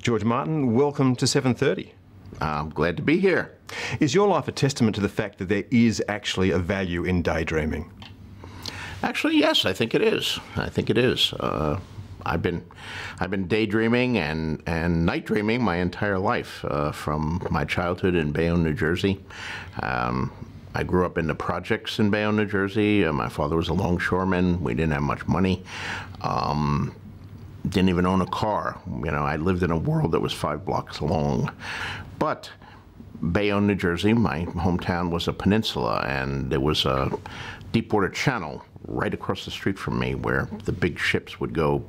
George Martin, welcome to 7:30. I'm glad to be here. Is your life a testament to the fact that there is actually a value in daydreaming? Actually, yes, I think it is. I think it is. I've been daydreaming and night dreaming my entire life, from my childhood in Bayonne, New Jersey. I grew up in the projects in Bayonne, New Jersey. My father was a longshoreman. We didn't have much money. Didn't even own a car. You know, I lived in a world that was 5 blocks long. But Bayonne, New Jersey, my hometown, was a peninsula, and there was a deepwater channel right across the street from me where the big ships would go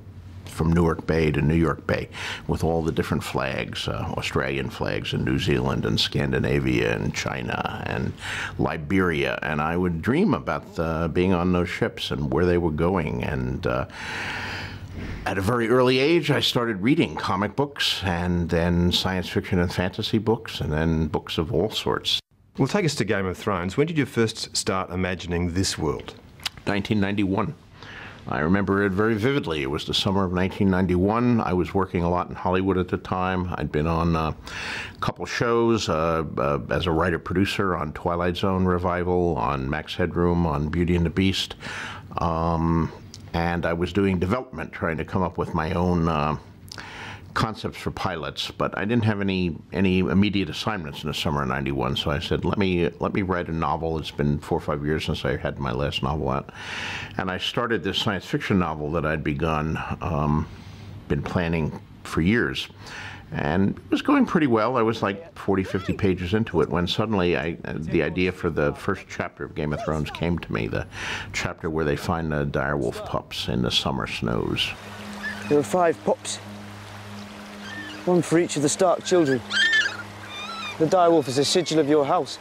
from Newark Bay to New York Bay with all the different flags, Australian flags and New Zealand and Scandinavia and China and Liberia. And I would dream about being on those ships and where they were going. And at a very early age, I started reading comic books and then science fiction and fantasy books and then books of all sorts. Well, take us to Game of Thrones. When did you first start imagining this world? 1991. I remember it very vividly. It was the summer of 1991. I was working a lot in Hollywood at the time. I'd been on a couple shows as a writer-producer on Twilight Zone revival, on Max Headroom, on Beauty and the Beast. And I was doing development, trying to come up with my own concepts for pilots, but I didn't have any immediate assignments in the summer of '91. So I said, let me write a novel. It's been 4 or 5 years since I had my last novel out, and I started this science fiction novel that I'd begun, been planning for years, and it was going pretty well. I was like 40, 50 pages into it when suddenly the idea for the first chapter of Game of Thrones came to me. The chapter where they find the direwolf pups in the summer snows. There are 5 pups. 1 for each of the Stark children. The direwolf is a sigil of your house.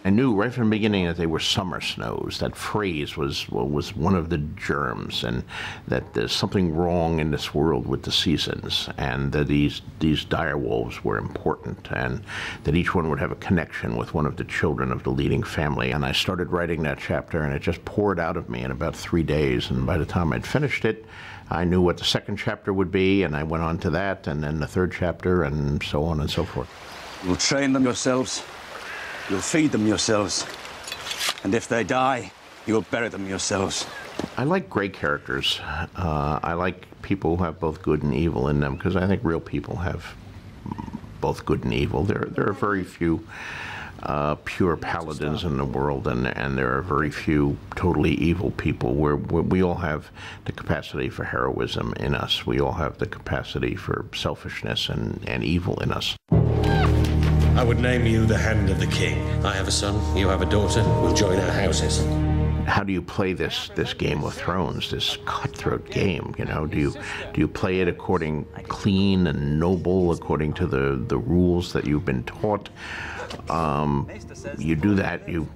I knew right from the beginning that they were summer snows. That phrase was one of the germs, and that there's something wrong in this world with the seasons, and that these direwolves were important, and that each one would have a connection with one of the children of the leading family. And I started writing that chapter, and it just poured out of me in about 3 days. And by the time I'd finished it, I knew what the second chapter would be, and I went on to that, and then the third chapter, and so on and so forth. You'll train them yourselves. You'll feed them yourselves. And if they die, you'll bury them yourselves. I like great characters. I like people who have both good and evil in them, because I think real people have both good and evil. There are very few pure paladins in the world, and there are very few totally evil people. We all have the capacity for heroism in us. We all have the capacity for selfishness and evil in us. I would name you the Hand of the King. I have a son, you have a daughter, we'll join our houses. How do you play this Game of Thrones, this cutthroat game? You know, do you play it according clean and noble, according to the rules that you've been taught? You do that, you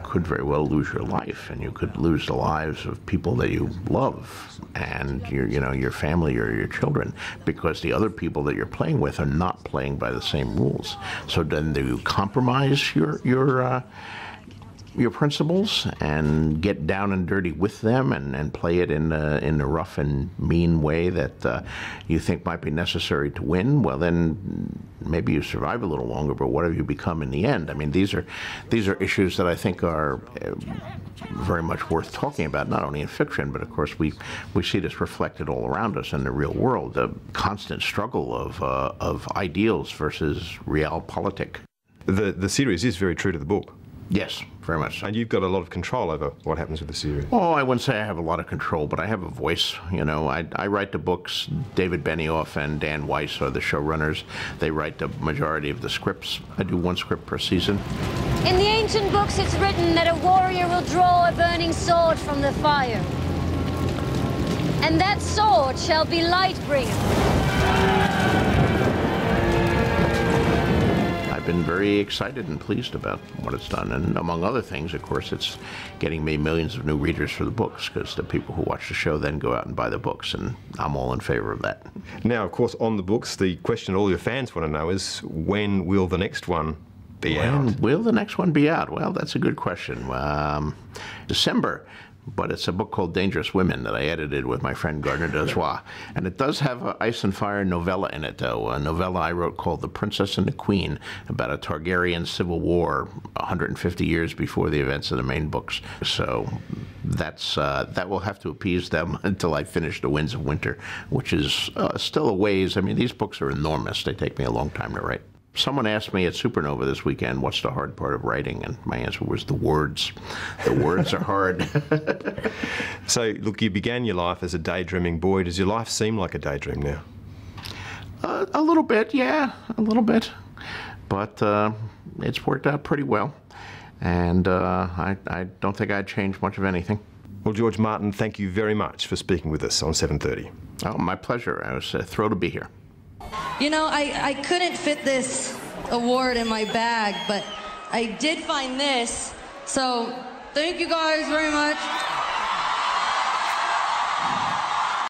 could very well lose your life, and you could lose the lives of people that you love, and your family or your children, because the other people that you're playing with are not playing by the same rules. So then do you compromise your principles and get down and dirty with them and play it in the rough and mean way that you think might be necessary to win? Well, then maybe you survive a little longer, but what have you become in the end? I mean, these are issues that I think are very much worth talking about, not only in fiction, but of course we see this reflected all around us in the real world, the constant struggle of ideals versus realpolitik. The series is very true to the book. Yes, very much so. And you've got a lot of control over what happens with the series. Oh, I wouldn't say I have a lot of control, but I have a voice. You know, I write the books. David Benioff and Dan Weiss are the showrunners. They write the majority of the scripts. I do 1 script per season. In the ancient books, it's written that a warrior will draw a burning sword from the fire. And that sword shall be Lightbringer. I've been very excited and pleased about what it's done, and among other things, of course, it's getting me millions of new readers for the books, because the people who watch the show then go out and buy the books, and I'm all in favor of that. Now, of course, on the books, the question all your fans want to know is, when will the next one be out? When will the next one be out? Well, that's a good question. December but it's a book called Dangerous Women that I edited with my friend Gardner Dozois. And it does have an Ice and Fire novella in it, though, a novella I wrote called The Princess and the Queen, about a Targaryen civil war 150 years before the events of the main books. So that's that will have to appease them until I finish The Winds of Winter, which is still a ways. I mean, these books are enormous. They take me a long time to write. Someone asked me at Supernova this weekend, what's the hard part of writing? And my answer was the words. The words are hard. So, look, you began your life as a daydreaming boy. Does your life seem like a daydream now? A little bit, yeah, a little bit. But it's worked out pretty well. And I don't think I'd change much of anything. Well, George Martin, thank you very much for speaking with us on 7:30. Oh, my pleasure. I was thrilled to be here. You know, I couldn't fit this award in my bag, but I did find this. So, thank you guys very much.